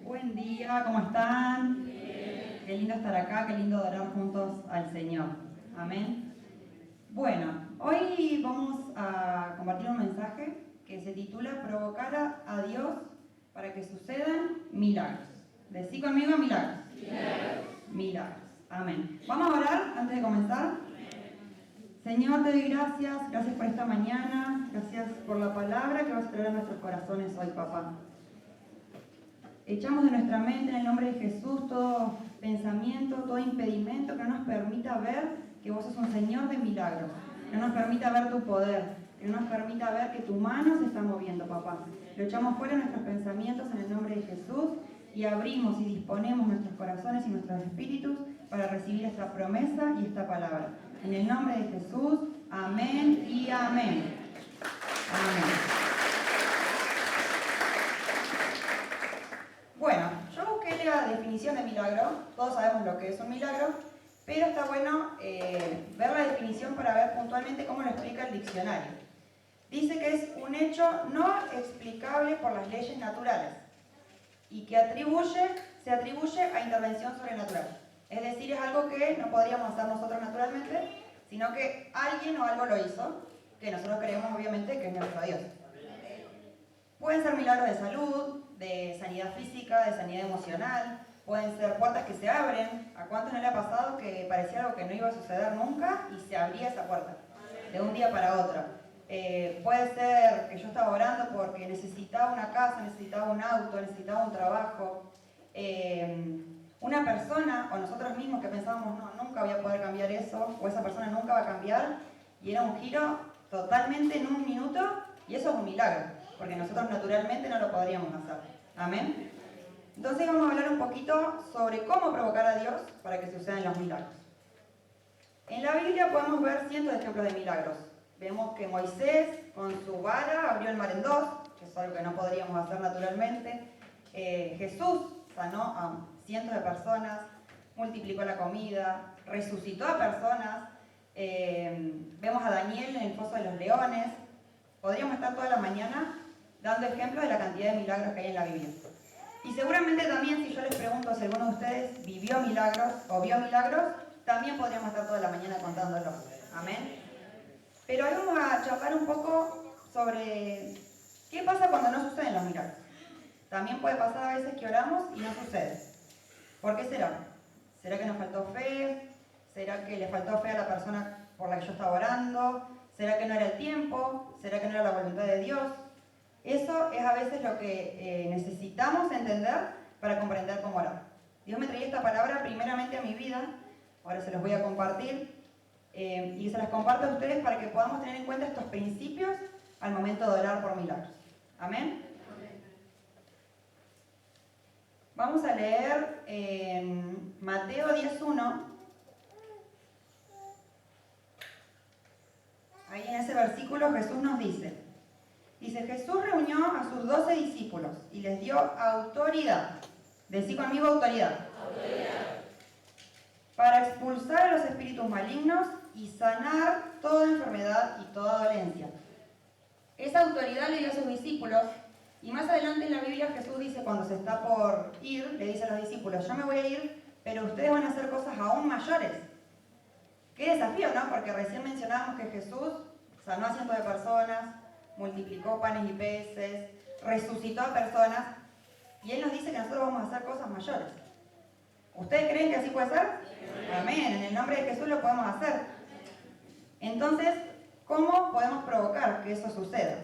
Buen día, ¿cómo están? Bien. Qué lindo estar acá, qué lindo adorar juntos al Señor. Amén. Bueno, hoy vamos a compartir un mensaje que se titula Provocar a Dios para que sucedan milagros. Decí conmigo milagros. Milagros. Milagros. Amén. Vamos a orar antes de comenzar. Señor, te doy gracias por esta mañana, gracias por la palabra que vas a traer a nuestros corazones hoy, papá. Echamos de nuestra mente en el nombre de Jesús todo pensamiento, todo impedimento que no nos permita ver que vos sos un Señor de milagros, que no nos permita ver tu poder, que no nos permita ver que tu mano se está moviendo, papá. Lo echamos fuera de nuestros pensamientos en el nombre de Jesús y abrimos y disponemos nuestros corazones y nuestros espíritus para recibir esta promesa y esta palabra. En el nombre de Jesús, amén y amén. Amén. Bueno, yo busqué la definición de milagro, todos sabemos lo que es un milagro, pero está bueno ver la definición para ver puntualmente cómo lo explica el diccionario. Dice que es un hecho no explicable por las leyes naturales y que se atribuye a intervención sobrenatural. Es decir, es algo que no podríamos hacer nosotros naturalmente, sino que alguien o algo lo hizo, que nosotros creemos obviamente que es nuestro Dios. Pueden ser milagros de salud, de sanidad física, de sanidad emocional, pueden ser puertas que se abren. ¿A cuántos no le ha pasado que parecía algo que no iba a suceder nunca y se abría esa puerta de un día para otro? Puede ser que yo estaba orando porque necesitaba una casa, necesitaba un auto, necesitaba un trabajo. Una persona o nosotros mismos que pensábamos, no, nunca voy a poder cambiar eso, o esa persona nunca va a cambiar, y era un giro totalmente en un minuto, y eso es un milagro, porque nosotros naturalmente no lo podríamos hacer. Amén. Entonces vamos a hablar un poquito sobre cómo provocar a Dios para que sucedan los milagros. En la Biblia podemos ver cientos de ejemplos de milagros. Vemos que Moisés con su vara abrió el mar en dos, que es algo que no podríamos hacer naturalmente. Jesús sanó a cientos de personas, multiplicó la comida, resucitó a personas. Vemos a Daniel en el foso de los leones. Podríamos estar toda la mañana dando ejemplos de la cantidad de milagros que hay en la Biblia. Y seguramente también, si yo les pregunto si alguno de ustedes vivió milagros o vio milagros, también podríamos estar toda la mañana contándolos. Amén. Pero hoy vamos a charlar un poco sobre qué pasa cuando no suceden los milagros. También puede pasar a veces que oramos y no sucede. ¿Por qué será? ¿Será que nos faltó fe? ¿Será que le faltó fe a la persona por la que yo estaba orando? ¿Será que no era el tiempo? ¿Será que no era la voluntad de Dios? Eso es a veces lo que necesitamos entender para comprender cómo orar. Dios me traía esta palabra primeramente a mi vida, ahora se los voy a compartir, y se las comparto a ustedes para que podamos tener en cuenta estos principios al momento de orar por milagros. ¿Amén? Vamos a leer en Mateo 10:1. Ahí en ese versículo Jesús nos dice, Jesús reunió a sus 12 discípulos y les dio autoridad. Decí conmigo autoridad. Autoridad. Para expulsar a los espíritus malignos y sanar toda enfermedad y toda dolencia. Esa autoridad le dio a sus discípulos. Y más adelante en la Biblia Jesús dice, cuando se está por ir, le dice a los discípulos, yo me voy a ir, pero ustedes van a hacer cosas aún mayores. Qué desafío, ¿no? Porque recién mencionábamos que Jesús sanó a cientos de personas, multiplicó panes y peces, resucitó a personas, y Él nos dice que nosotros vamos a hacer cosas mayores. ¿Ustedes creen que así puede ser? Amén. En el nombre de Jesús lo podemos hacer. Entonces, ¿cómo podemos provocar que eso suceda?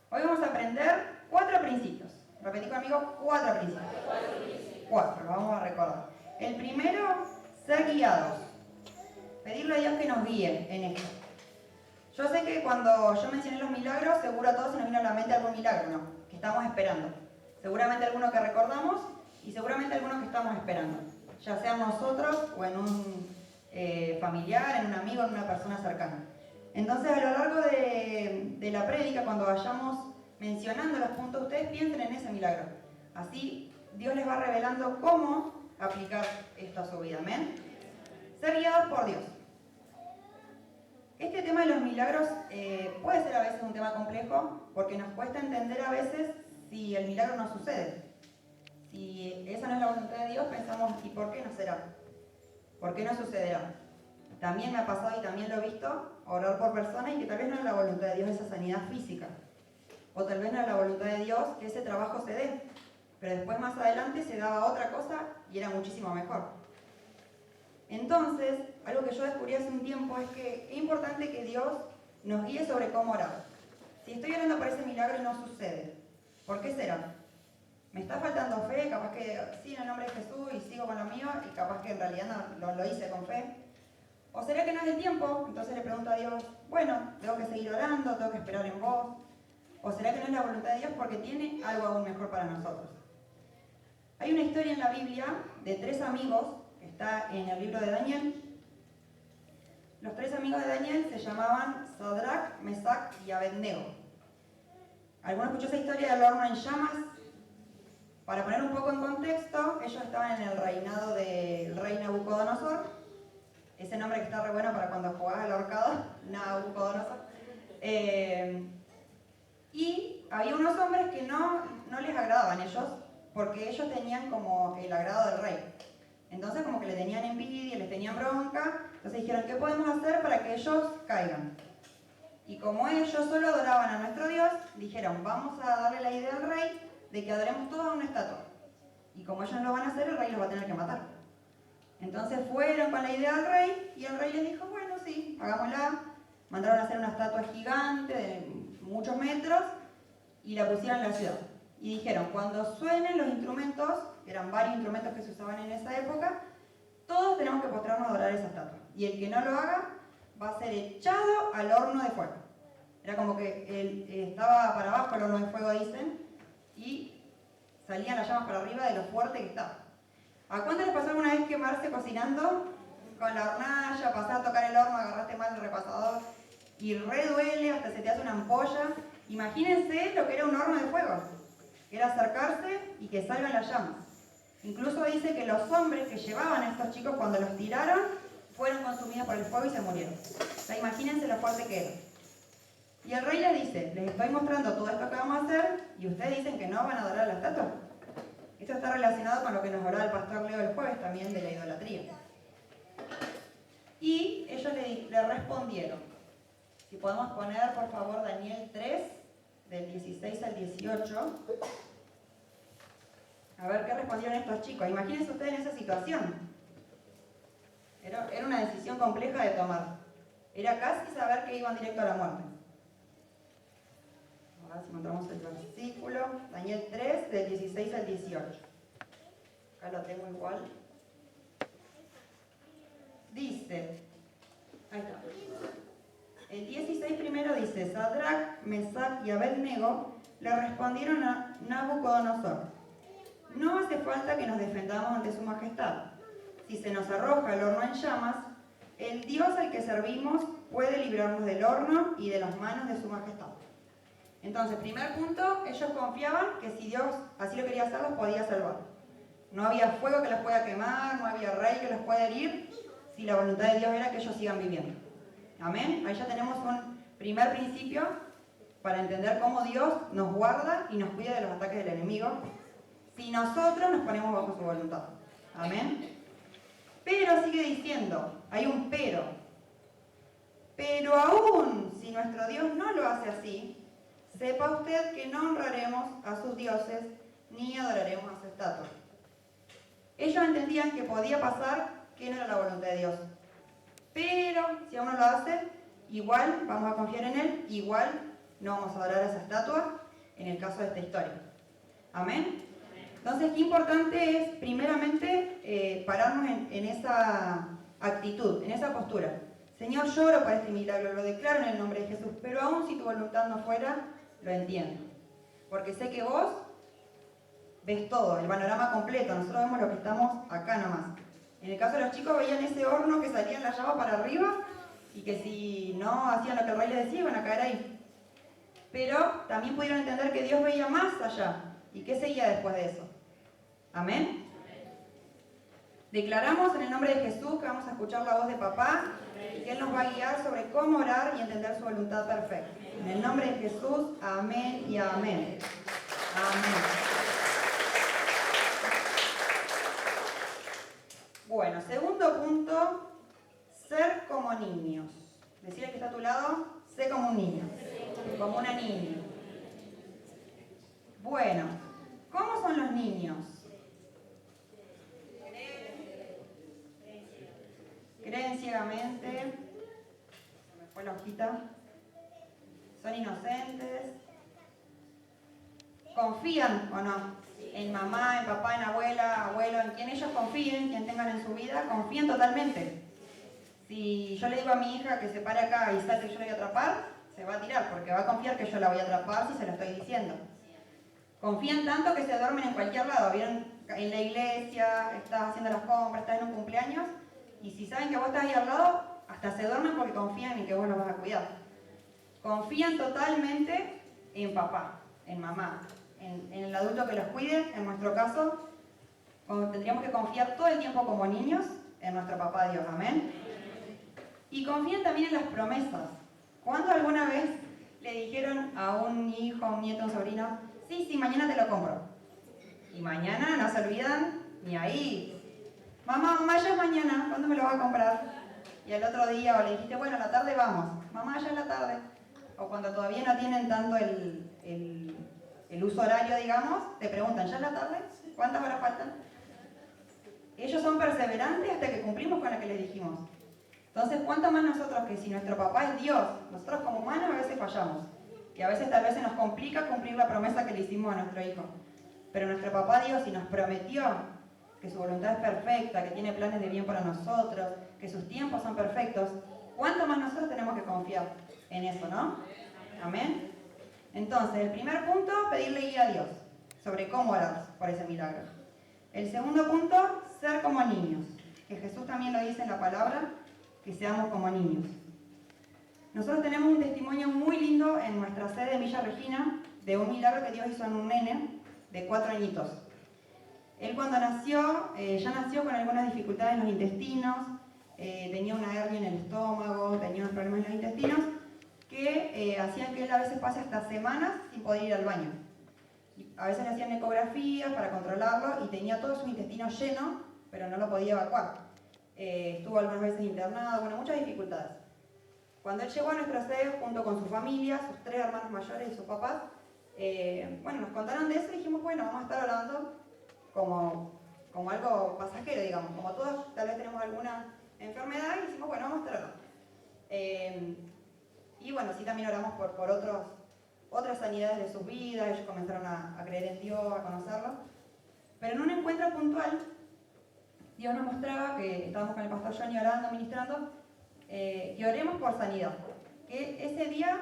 Hoy vamos a aprender 4 principios. Repetí conmigo, 4 principios. 4, lo vamos a recordar. El primero, ser guiados. Pedirle a Dios que nos guíe en esto. Yo sé que cuando yo mencioné los milagros, seguro a todos se nos vino a la mente algún milagro, ¿no? Que estamos esperando. Seguramente alguno que recordamos y seguramente alguno que estamos esperando. Ya sea nosotros o en un familiar, en un amigo, en una persona cercana. Entonces, a lo largo de la prédica, cuando vayamos mencionando los puntos, ustedes piensen en ese milagro. Así, Dios les va revelando cómo aplicar esto a su vida. ¿Amén? Ser guiados por Dios. Este tema de los milagros puede ser a veces un tema complejo, porque nos cuesta entender a veces si el milagro no sucede. Si esa no es la voluntad de Dios, pensamos, ¿y por qué no será? ¿Por qué no sucederá? También me ha pasado y también lo he visto, orar por personas y que tal vez no es la voluntad de Dios esa sanidad física. O tal vez no es la voluntad de Dios que ese trabajo se dé. Pero después más adelante se daba otra cosa y era muchísimo mejor. Entonces, algo que yo descubrí hace un tiempo es que es importante que Dios nos guíe sobre cómo orar. Si estoy orando por ese milagro y no sucede, ¿por qué será? ¿Me está faltando fe? Capaz que sí, en el nombre de Jesús y sigo con lo mío y capaz que en realidad no lo hice con fe. ¿O será que no es el tiempo? Entonces le pregunto a Dios, bueno, tengo que seguir orando, tengo que esperar en vos. ¿O será que no es la voluntad de Dios porque tiene algo aún mejor para nosotros? Hay una historia en la Biblia de 3 amigos, que está en el libro de Daniel. Los 3 amigos de Daniel se llamaban Sadrach, Mesach y Abednego. ¿Alguno escuchó esa historia del horno en llamas? Para poner un poco en contexto, ellos estaban en el reinado del rey Nabucodonosor. Ese nombre que está re bueno para cuando jugás al ahorcado, Nabucodonosor. Y había unos hombres que no les agradaban ellos, porque ellos tenían como el agrado del rey. Entonces como que le tenían envidia, les tenían bronca, entonces dijeron, ¿qué podemos hacer para que ellos caigan? Y como ellos solo adoraban a nuestro Dios, dijeron, vamos a darle la idea al rey de que adoremos todos a una estatua. Y como ellos no lo van a hacer, el rey los va a tener que matar. Entonces fueron con la idea al rey, y el rey les dijo, bueno, sí, hagámosla. Mandaron a hacer una estatua gigante de muchos metros, y la pusieron en la ciudad. Y dijeron, cuando suenen los instrumentos, que eran varios instrumentos que se usaban en esa época, todos tenemos que postrarnos a adorar esa estatua. Y el que no lo haga, va a ser echado al horno de fuego. Era como que estaba para abajo el horno de fuego, dicen, y salían las llamas para arriba de lo fuerte que estaba. ¿A cuánto les pasó alguna vez quemarse cocinando? Con la hornalla, pasar a tocar el horno, agarraste mal el repasador, y re duele, hasta se te hace una ampolla. Imagínense lo que era un horno de fuego. Era acercarse y que salgan las llamas. Incluso dice que los hombres que llevaban a estos chicos cuando los tiraron, fueron consumidos por el fuego y se murieron. O sea, imagínense lo fuerte que era. Y el rey les dice, les estoy mostrando todo esto que vamos a hacer y ustedes dicen que no van a adorar a la estatua. Esto está relacionado con lo que nos hablaba el pastor Leo el jueves también de la idolatría. Y ellos le respondieron. Si podemos poner por favor Daniel 3, del 16 al 18. A ver qué respondieron estos chicos. Imagínense ustedes en esa situación. Era una decisión compleja de tomar. Era casi saber que iban directo a la muerte. A ver si encontramos el versículo. Daniel 3, del 16 al 18. Acá lo tengo igual. Dice, ahí está. El 16 primero dice, Sadrach, Mesach y Abednego le respondieron a Nabucodonosor, no hace falta que nos defendamos ante su majestad. Si se nos arroja el horno en llamas, el Dios al que servimos puede librarnos del horno y de las manos de su majestad. Entonces, primer punto, ellos confiaban que si Dios así lo quería hacer, los podía salvar. No había fuego que los pueda quemar, no había rey que los pueda herir, si la voluntad de Dios era que ellos sigan viviendo. Amén. Ahí ya tenemos un primer principio para entender cómo Dios nos guarda y nos cuida de los ataques del enemigo si nosotros nos ponemos bajo su voluntad. Amén. Pero sigue diciendo, hay un pero. Pero aún si nuestro Dios no lo hace así, sepa usted que no honraremos a sus dioses ni adoraremos a su estatua. Ellos entendían que podía pasar que no era la voluntad de Dios. Pero si aún no lo hace, igual vamos a confiar en Él, igual no vamos a adorar a esa estatua en el caso de esta historia. Amén. Entonces, qué importante es, primeramente, pararnos en esa actitud, en esa postura. Señor, lloro por este milagro, lo declaro en el nombre de Jesús, pero aún si tu voluntad no fuera, lo entiendo. Porque sé que vos ves todo, el panorama completo, nosotros vemos lo que estamos acá nomás. En el caso de los chicos veían ese horno que salía en la llama para arriba y que si no hacían lo que el rey les decía, iban a caer ahí. Pero también pudieron entender que Dios veía más allá. ¿Y qué seguía después de eso? ¿Amén? Declaramos en el nombre de Jesús que vamos a escuchar la voz de papá y que Él nos va a guiar sobre cómo orar y entender su voluntad perfecta. En el nombre de Jesús, amén y amén. Amén. Bueno, ¿cómo son los niños? Creen ciegamente. Se me fue la hojita. Son inocentes. ¿Confían o no? En mamá, en papá, en abuela, abuelo, en quien ellos confíen, quien tengan en su vida, confían totalmente. Si yo le digo a mi hija que se pare acá y salte que yo la voy a atrapar, se va a tirar porque va a confiar que yo la voy a atrapar si se lo estoy diciendo. Confían tanto que se duermen en cualquier lado. ¿Vieron? En la iglesia, estás haciendo las compras, estás en un cumpleaños y si saben que vos estás ahí al lado, hasta se duermen porque confían en que vos los vas a cuidar. Confían totalmente en papá, en mamá, en el adulto que los cuide. En nuestro caso, tendríamos que confiar todo el tiempo como niños en nuestro papá Dios. Amén. Y confían también en las promesas. ¿Cuándo alguna vez le dijeron a un hijo, a un nieto, a un sobrino, sí, mañana te lo compro? Y mañana no se olvidan ni ahí. Mamá, ya es mañana, ¿cuándo me lo va a comprar? Y al otro día, o le dijiste, bueno, a la tarde vamos. Mamá, ya es la tarde. O cuando todavía no tienen tanto el uso horario, digamos, te preguntan, ¿ya es la tarde? ¿Cuántas horas faltan? Ellos son perseverantes hasta que cumplimos con lo que les dijimos. Entonces, ¿cuánto más nosotros que si nuestro papá es Dios? Nosotros como humanos a veces fallamos. Y a veces tal vez se nos complica cumplir la promesa que le hicimos a nuestro hijo. Pero nuestro papá Dios, si nos prometió que su voluntad es perfecta, que tiene planes de bien para nosotros, que sus tiempos son perfectos, ¿cuánto más nosotros tenemos que confiar en eso, no? Amén. Entonces, el primer punto, pedirle guía a Dios sobre cómo orar por ese milagro. El segundo punto, ser como niños, que Jesús también lo dice en la palabra, que seamos como niños. Nosotros tenemos un testimonio muy lindo en nuestra sede de Villa Regina de un milagro que Dios hizo en un nene de 4 añitos. Él cuando nació, ya nació con algunas dificultades en los intestinos, tenía una hernia en el estómago, tenía unos problemas en los intestinos que hacían que él a veces pase hasta semanas sin poder ir al baño. A veces le hacían ecografías para controlarlo y tenía todo su intestino lleno, pero no lo podía evacuar. Estuvo algunas veces internado, bueno, muchas dificultades. Cuando él llegó a nuestra sede junto con su familia, sus 3 hermanos mayores y sus papás, bueno, nos contaron de eso y dijimos, bueno, vamos a estar hablando como algo pasajero, digamos, como todos tal vez tenemos alguna enfermedad y decimos, bueno, vamos a estar hablando. Y bueno, sí también oramos por otras sanidades de sus vidas, ellos comenzaron a creer en Dios, a conocerlo. Pero en un encuentro puntual, Dios nos mostraba que estábamos con el pastor Johnny orando, ministrando, que oremos por sanidad. Que ese día,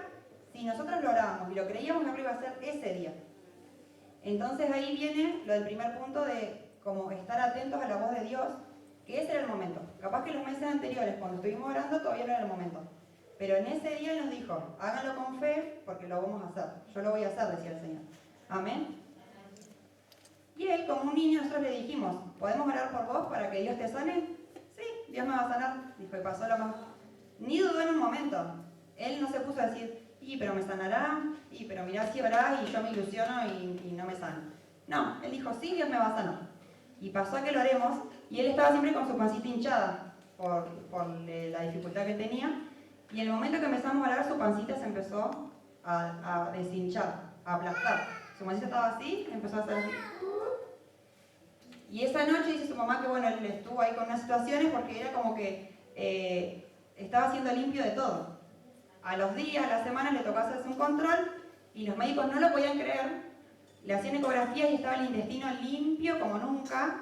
si nosotros lo orábamos y lo creíamos, que iba a ser ese día. Entonces ahí viene lo del primer punto de como estar atentos a la voz de Dios, que ese era el momento. Capaz que los meses anteriores, cuando estuvimos orando, todavía no era el momento. Pero en ese día Él nos dijo, háganlo con fe, porque lo vamos a hacer. Yo lo voy a hacer, decía el Señor. Amén. Y él, como un niño, nosotros le dijimos, ¿podemos orar por vos para que Dios te sane? Sí, Dios me va a sanar. Dijo, y pasó lo más. Ni dudó en un momento. Él no se puso a decir, pero me sanará, pero mirá si orá y yo me ilusiono y no me sano. No, él dijo, sí, Dios me va a sanar. Y pasó a que lo oremos, y él estaba siempre con su pancita hinchada por la dificultad que tenía. Y en el momento que empezamos a orar, su pancita se empezó a deshinchar, a aplastar. Su pancita estaba así, empezó a hacer así. Y esa noche dice su mamá que bueno, él estuvo ahí con unas situaciones porque era como que estaba siendo limpio de todo. A los días, a las semanas le tocó hacerse un control y los médicos no lo podían creer. Le hacían ecografías y estaba el intestino limpio como nunca.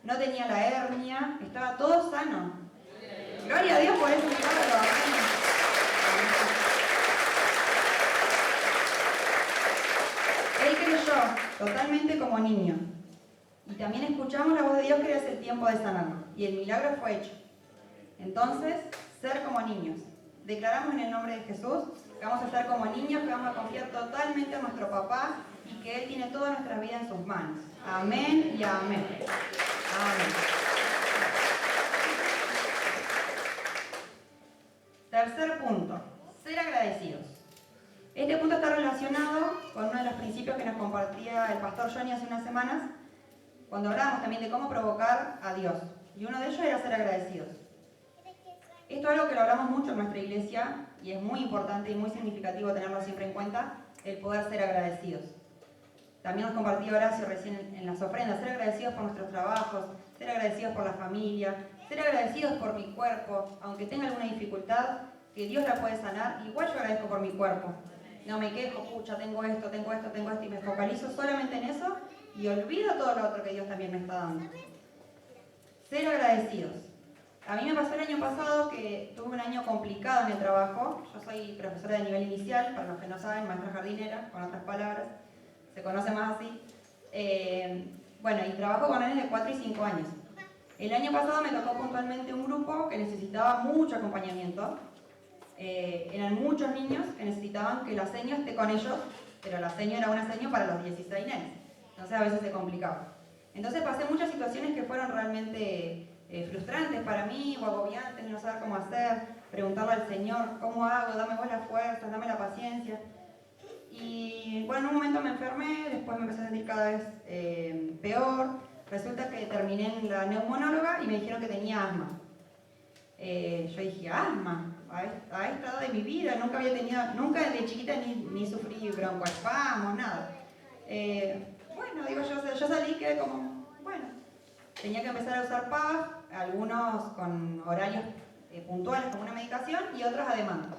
No tenía la hernia, estaba todo sano. Gloria a Dios por ese milagro. Él creyó totalmente como niño. Y también escuchamos la voz de Dios que era el tiempo de sanarnos. Y el milagro fue hecho. Entonces, ser como niños. Declaramos en el nombre de Jesús que vamos a ser como niños, que vamos a confiar totalmente en nuestro papá y que Él tiene toda nuestra vida en sus manos. Amén y amén. Amén. Tercer punto, ser agradecidos. Este punto está relacionado con uno de los principios que nos compartía el pastor Johnny hace unas semanas, cuando hablábamos también de cómo provocar a Dios. Y uno de ellos era ser agradecidos. Esto es algo que lo hablamos mucho en nuestra iglesia y es muy importante y muy significativo tenerlo siempre en cuenta, el poder ser agradecidos. también nos compartía Horacio recién en las ofrendas, ser agradecidos por nuestros trabajos, ser agradecidos por la familia, ser agradecidos por mi cuerpo, aunque tenga alguna dificultad, que Dios la puede sanar, igual yo agradezco por mi cuerpo. No me quejo, pucha, tengo esto, y me focalizo solamente en eso y olvido todo lo otro que Dios también me está dando. Ser agradecidos. A mí me pasó el año pasado que tuve un año complicado en el trabajo. Yo soy profesora de nivel inicial, para los que no saben, maestra jardinera, con otras palabras, se conoce más así. Bueno, y trabajo con nenes de 4 y 5 años. El año pasado me tocó puntualmente un grupo que necesitaba mucho acompañamiento. Eran muchos niños que necesitaban que la seño esté con ellos, pero la seño era una seño para los 16 nenes. Entonces a veces se complicaba. Entonces pasé muchas situaciones que fueron realmente frustrantes para mí, o agobiantes, no saber cómo hacer, preguntarle al Señor, ¿cómo hago? Dame vos las fuerzas, dame la paciencia. Y bueno, en un momento me enfermé, después me empecé a sentir cada vez peor. Resulta que terminé en la neumonóloga y me dijeron que tenía asma. Yo dije, asma, a esta edad de mi vida, nunca había tenido, nunca de chiquita ni sufrí broncoespasmos, nada. Bueno, digo, yo salí y quedé como, bueno, tenía que empezar a usar PAF, algunos con horarios puntuales como una medicación y otros a demanda.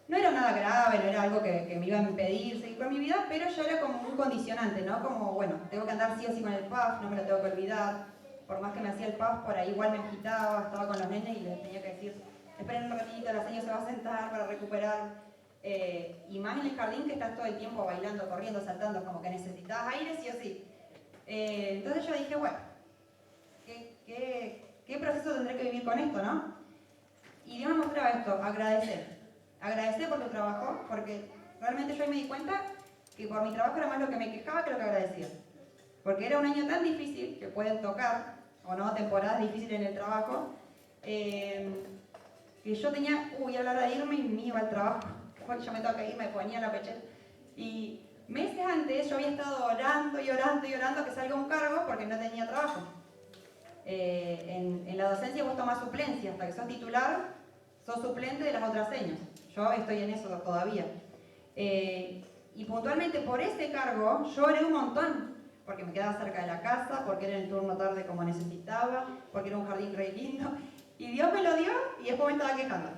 No era nada grave, no era algo que me iba a impedir seguir con mi vida, pero yo era como un condicionante, ¿no? Como, bueno, tengo que andar sí o sí con el PAF, no me lo tengo que olvidar. Por más que me hacía el PAF, por ahí igual me agitaba, estaba con los nenes y les tenía que decir, esperen un ratito, la señora se va a sentar para recuperar. Y más en el jardín que estás todo el tiempo bailando, corriendo, saltando, como que necesitabas aire sí o sí. Entonces yo dije, bueno, ¿qué proceso tendré que vivir con esto, no? Y Dios me mostraba esto, agradecer. Agradecer por tu trabajo, porque realmente yo ahí me di cuenta que por mi trabajo era más lo que me quejaba que lo que agradecía. Porque era un año tan difícil, que pueden tocar, o no, temporadas difíciles en el trabajo, que yo tenía, a la hora de irme y me iba al trabajo. Yo me toca ir, me ponía la pechera. Y meses antes yo había estado orando y orando y orando que salga un cargo porque no tenía trabajo. En la docencia vos tomás suplencia, hasta que sos titular, sos suplente de las otras señas. Yo estoy en eso todavía. Y puntualmente por ese cargo yo oré un montón, porque me quedaba cerca de la casa, porque era el turno tarde como necesitaba, porque era un jardín re lindo. Y Dios me lo dio y después me estaba quejando.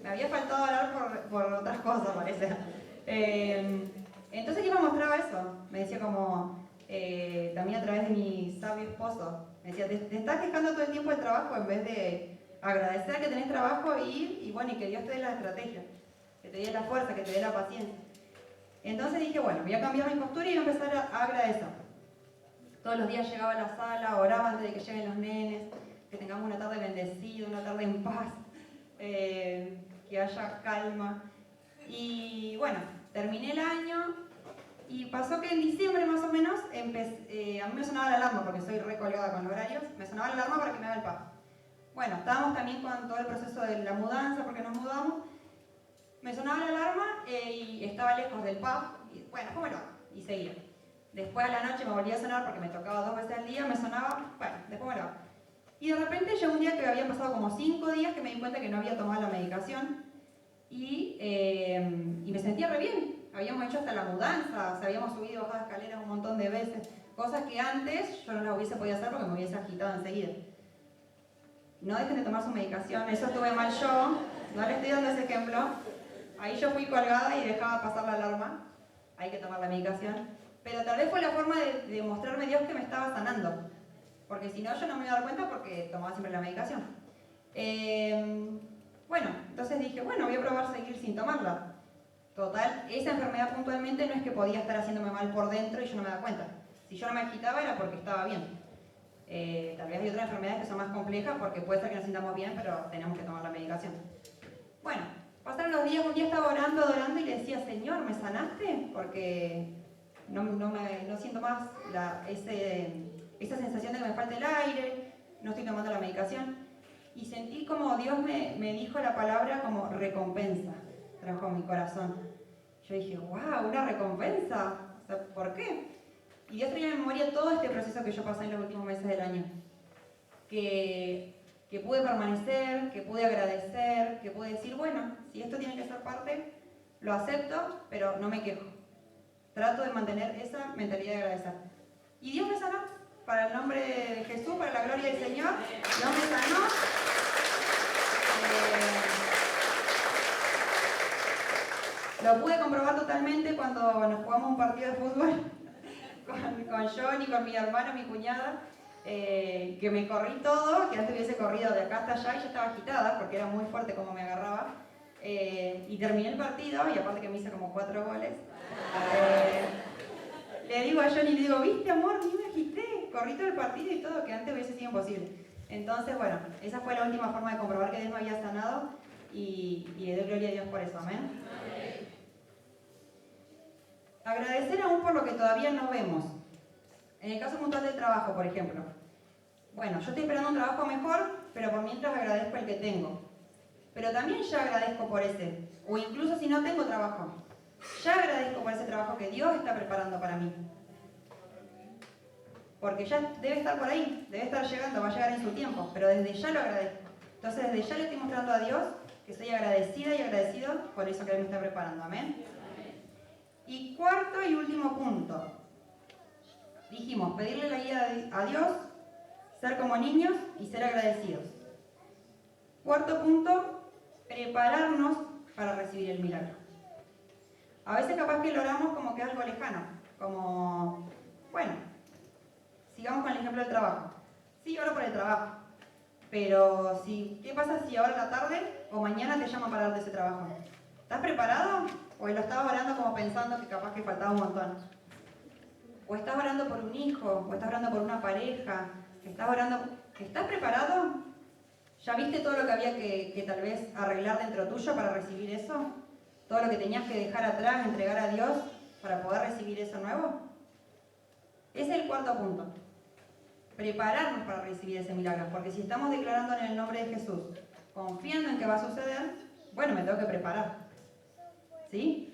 Me había faltado orar por otras cosas, parece. Entonces Dios me mostraba eso. Me decía como, también a través de mi sabio esposo, me decía, te estás quejando todo el tiempo del trabajo en vez de agradecer que tenés trabajo y bueno, y que Dios te dé la estrategia, que te dé la fuerza, que te dé la paciencia. Entonces dije, bueno, voy a cambiar mi postura y voy a empezar a agradecer. Todos los días llegaba a la sala, oraba antes de que lleguen los nenes, que tengamos una tarde bendecida, una tarde en paz, que haya calma. Y bueno, terminé el año y pasó que en diciembre más o menos a mí me sonaba la alarma, porque soy recolgada con los horarios, me sonaba la alarma para que me haga el PAF. Bueno, estábamos también con todo el proceso de la mudanza, porque nos mudamos. Me sonaba la alarma y estaba lejos del PAF, y bueno, ¿cómo lo hago? Y seguía. Después a la noche me volvía a sonar porque me tocaba 2 veces al día, me sonaba, bueno, después me lo hago. Y de repente llegó un día que habían pasado como 5 días que me di cuenta que no había tomado la medicación y me sentía re bien. Habíamos hecho hasta la mudanza, o sea, habíamos subido y bajado escaleras un montón de veces, cosas que antes yo no las hubiese podido hacer porque me hubiese agitado enseguida. No dejen de tomar su medicación, eso estuve mal yo, no les estoy dando ese ejemplo. Ahí yo fui colgada y dejaba pasar la alarma, hay que tomar la medicación. Pero tal vez fue la forma de mostrarme Dios que me estaba sanando. Porque si no, yo no me iba a dar cuenta porque tomaba siempre la medicación. Bueno, entonces dije, bueno, voy a probar seguir sin tomarla. Total, esa enfermedad puntualmente no es que podía estar haciéndome mal por dentro y yo no me daba cuenta. Si yo no me agitaba era porque estaba bien. Tal vez hay otras enfermedades que son más complejas porque puede ser que nos sintamos bien, pero tenemos que tomar la medicación. Bueno, pasaron los días, un día estaba orando y le decía, Señor, ¿me sanaste? Porque no siento más esa sensación de que me falta el aire, no estoy tomando la medicación. Y sentí como Dios me dijo la palabra como recompensa, trajo a mi corazón. Yo dije, wow, una recompensa, o sea, ¿por qué? Y Dios traía en memoria todo este proceso que yo pasé en los últimos meses del año. Que pude permanecer, que pude agradecer, que pude decir, bueno, si esto tiene que ser parte, lo acepto, pero no me quejo. trato de mantener esa mentalidad de agradecer. Y Dios me sanó, para el nombre de Jesús, para la gloria del Señor, Dios me sanó. Lo pude comprobar totalmente cuando nos jugamos un partido de fútbol con Johnny, con mi hermano, mi cuñada, que me corrí todo, que antes hubiese corrido de acá hasta allá y ya estaba agitada porque era muy fuerte como me agarraba. Y terminé el partido, y aparte que me hice como 4 goles, le digo a Johnny, le digo, ¿viste, amor? Ni me agité, corrí todo el partido y todo, que antes hubiese sido imposible. Entonces, bueno, esa fue la última forma de comprobar que Dios me había sanado y le doy gloria a Dios por eso, amén. Agradecer aún por lo que todavía no vemos. En el caso puntual del trabajo, por ejemplo. Bueno, yo estoy esperando un trabajo mejor, pero por mientras agradezco el que tengo. Pero también ya agradezco por ese. O incluso si no tengo trabajo, ya agradezco por ese trabajo que Dios está preparando para mí. Porque ya debe estar por ahí, debe estar llegando, va a llegar en su tiempo, pero desde ya lo agradezco. Entonces desde ya le estoy mostrando a Dios que soy agradecida y agradecido por eso que Él me está preparando. Amén. Y cuarto y último punto. Dijimos, pedirle la guía a Dios, ser como niños y ser agradecidos. Cuarto punto, prepararnos para recibir el milagro. A veces capaz que lo oramos como que es algo lejano, como, bueno, sigamos con el ejemplo del trabajo. Sí, oro por el trabajo, pero ¿qué pasa si ahora en la tarde o mañana te llaman para darte ese trabajo? ¿Estás preparado? ¿O lo estabas orando como pensando que capaz que faltaba un montón? ¿O estás orando por un hijo? ¿O estás orando por una pareja? ¿Estás preparado? ¿Ya viste todo lo que había que tal vez arreglar dentro tuyo para recibir eso? ¿Todo lo que tenías que dejar atrás, entregar a Dios para poder recibir eso nuevo? Ese es el cuarto punto. Prepararnos para recibir ese milagro. Porque si estamos declarando en el nombre de Jesús, confiando en que va a suceder, bueno, me tengo que preparar. ¿Sí?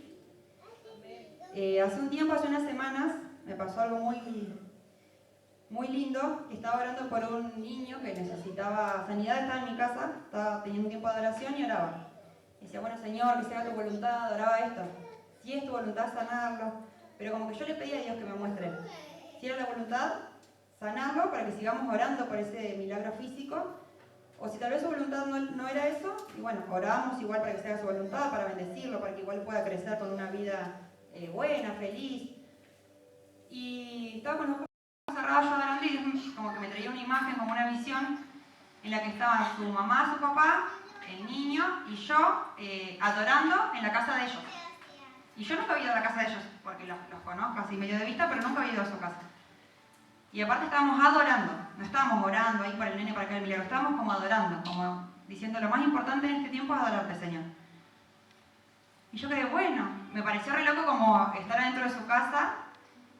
Hace un tiempo, hace unas semanas, me pasó algo muy lindo. Estaba orando por un niño que necesitaba sanidad, estaba en mi casa, estaba teniendo un tiempo de adoración y oraba. Y decía, bueno, Señor, que sea tu voluntad, oraba esto. Si es tu voluntad, sanarlo. Pero como que yo le pedía a Dios que me muestre. Si era la voluntad, sanarlo para que sigamos orando por ese milagro físico. O si tal vez su voluntad no era eso, y bueno, oramos igual para que sea su voluntad, para bendecirlo, para que igual pueda crecer con una vida buena, feliz. Y estaba con los ojos cerrados yo adorando y como que me traía una imagen, como una visión, en la que estaban su mamá, su papá, el niño y yo adorando en la casa de ellos. Y yo nunca había ido a la casa de ellos, porque los conozco así medio de vista, pero nunca había ido a su casa. Y aparte estábamos adorando, no estábamos orando ahí para el nene, para que el milagro, estábamos como adorando, como diciendo lo más importante en este tiempo es adorarte, Señor. Y yo quedé, bueno, me pareció re loco como estar adentro de su casa,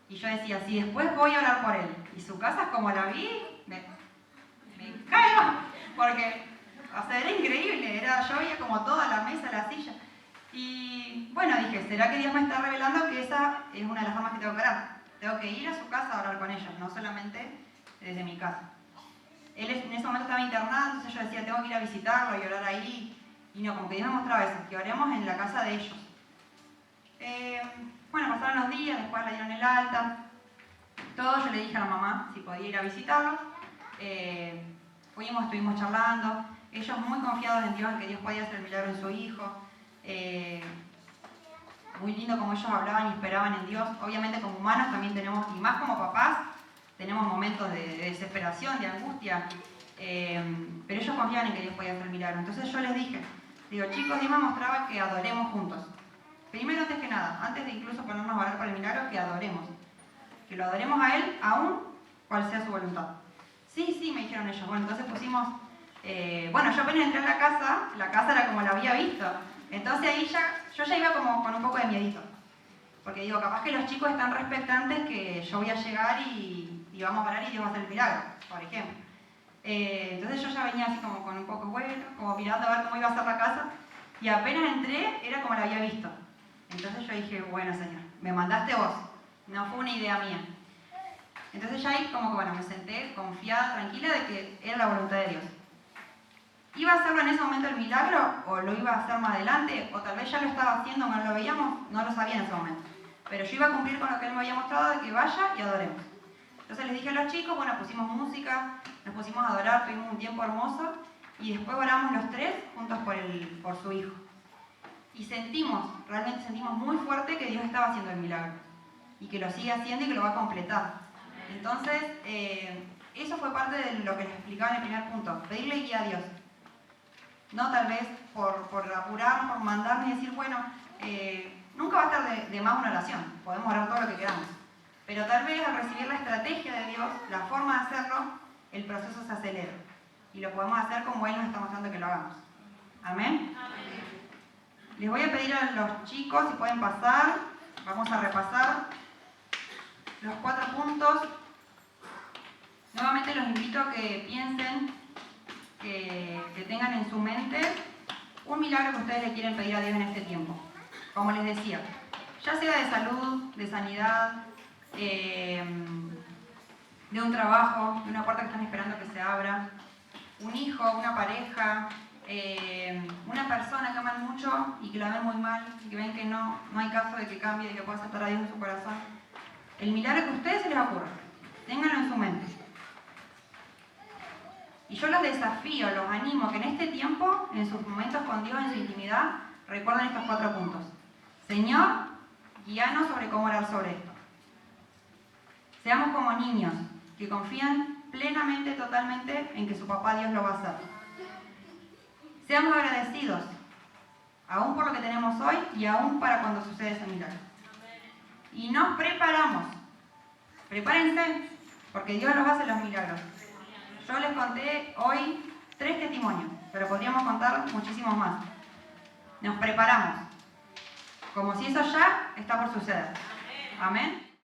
y yo decía, si después voy a orar por él, y su casa como la vi, me caigo, porque, o sea, era increíble, yo veía como toda la mesa, la silla, y bueno, dije, ¿será que Dios me está revelando que esa es una de las formas que tengo que orar? Tengo que ir a su casa a orar con ellos, no solamente desde mi casa. Él en ese momento estaba internado, entonces yo decía, tengo que ir a visitarlo y orar ahí. Y no, como que Dios me mostraba eso, que oremos en la casa de ellos. Bueno, pasaron los días, después le dieron el alta. Todo, yo le dije a la mamá si podía ir a visitarlo. Fuimos, estuvimos charlando. Ellos muy confiados en Dios, en que Dios podía hacer el milagro en su hijo. Muy lindo como ellos hablaban y esperaban en Dios. Obviamente como humanos también tenemos, y más como papás, tenemos momentos de desesperación, de angustia, pero ellos confiaban en que Dios podía hacer el milagro. Entonces yo les dije, digo, chicos, Dios me mostraba que adoremos juntos. Primero, antes que nada, antes de incluso ponernos a orar por el milagro, que adoremos. Que lo adoremos a Él, aún cual sea su voluntad. Sí, me dijeron ellos. Bueno, entonces pusimos, bueno, yo apenas entré a la casa era como la había visto. Entonces ahí yo ya iba como con un poco de miedito. Porque digo, capaz que los chicos están re expectantes que yo voy a llegar y vamos a orar y Dios va a hacer el milagro, por ejemplo. Entonces yo ya venía así como con un poco, bueno, como mirando a ver cómo iba a ser la casa. Y apenas entré, era como la había visto. Entonces yo dije, bueno, Señor, me mandaste vos. No fue una idea mía. Entonces ya ahí como que, bueno, me senté confiada, tranquila de que era la voluntad de Dios. ¿Iba a hacerlo en ese momento el milagro o lo iba a hacer más adelante? O tal vez ya lo estaba haciendo, no lo veíamos, no lo sabía en ese momento. pero yo iba a cumplir con lo que Él me había mostrado de que vaya y adoremos. Entonces les dije a los chicos, bueno, pusimos música, nos pusimos a adorar, tuvimos un tiempo hermoso y después oramos los tres juntos por su hijo. Y realmente sentimos muy fuerte que Dios estaba haciendo el milagro y que lo sigue haciendo y que lo va a completar. Entonces, eso fue parte de lo que les explicaba en el primer punto, pedirle guía a Dios. No tal vez por apurar, por mandar y decir, bueno, nunca va a estar de más una oración, podemos orar todo lo que queramos. Pero tal vez al recibir la estrategia de Dios, la forma de hacerlo, el proceso se acelera. Y lo podemos hacer como Él nos está mostrando que lo hagamos. ¿Amén? Amén. Les voy a pedir a los chicos si pueden pasar. Vamos a repasar los 4 puntos. Nuevamente los invito a que piensen, que tengan en su mente un milagro que ustedes le quieren pedir a Dios en este tiempo. Como les decía, ya sea de salud, de sanidad, de un trabajo, de una puerta que están esperando que se abra, un hijo, una pareja, una persona que aman mucho y que la ven muy mal y que ven que no hay caso de que cambie, de que pueda aceptar a Dios en su corazón. El milagro que a ustedes se les ocurra, ténganlo en su mente. Y yo los desafío, los animo que en este tiempo, en sus momentos con Dios, en su intimidad, recuerden estos 4 puntos. Señor, guíanos sobre cómo orar sobre esto. Seamos como niños que confían plenamente, totalmente en que su papá Dios lo va a hacer. Seamos agradecidos, aún por lo que tenemos hoy y aún para cuando sucede ese milagro. Y nos preparamos. Prepárense, porque Dios los hace los milagros. Yo les conté hoy 3 testimonios, pero podríamos contar muchísimos más. Nos preparamos, como si eso ya está por suceder. Amén.